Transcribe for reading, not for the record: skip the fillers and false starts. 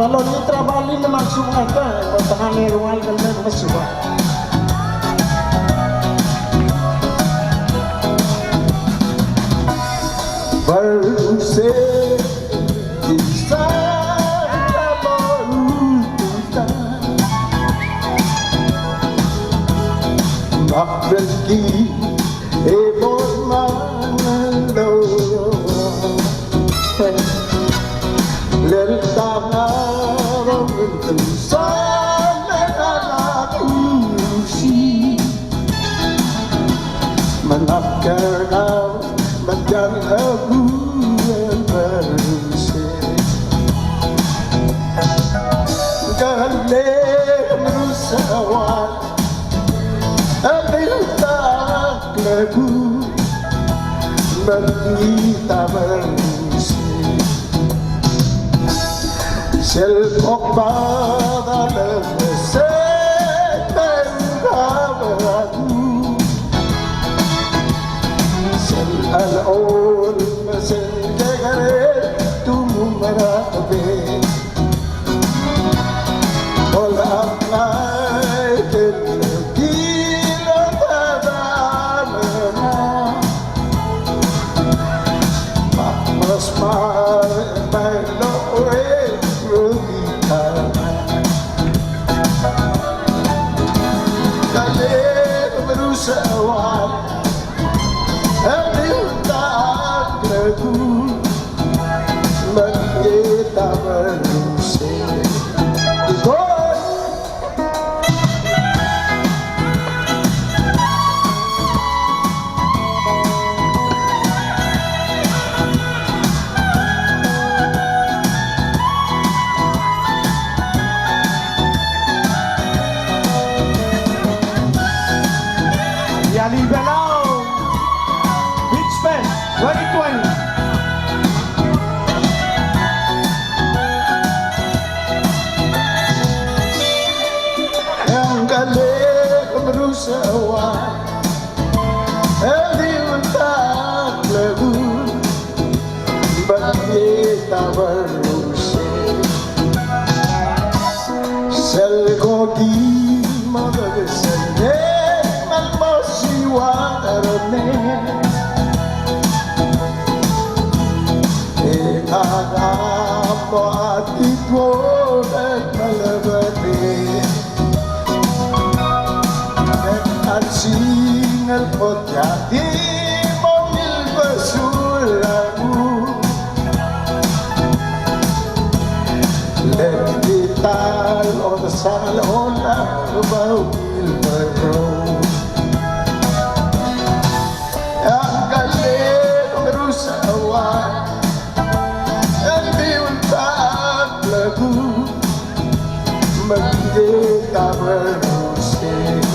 balon ni trabalho na magsumay ka, tangan ni ruwal ka na masuba. Baru se bisa melupakan pergi ebon manalo leltana romenten sana aku si menakar Macam aku yang berusia Galih merusawan Ambil tak lagu Menita berusia Selkok pada lemesin Berkabaku الأول مسك غير تمرة بين والأبناء الجيل تدامنا ما مسمع ما لقيت ربيتا خليت بروسوان Aku menggita berusia Yani Belao Beach Fest 2020 berusaha diuntak lagu bagi tak berusaha selgogi magasane malmasiwarane apa hatiku dan malabadi Singal potyati mobil basulamu Levital o salona mobil baru Ang galing berusaha Ang diuntak lagu Menggita berusaha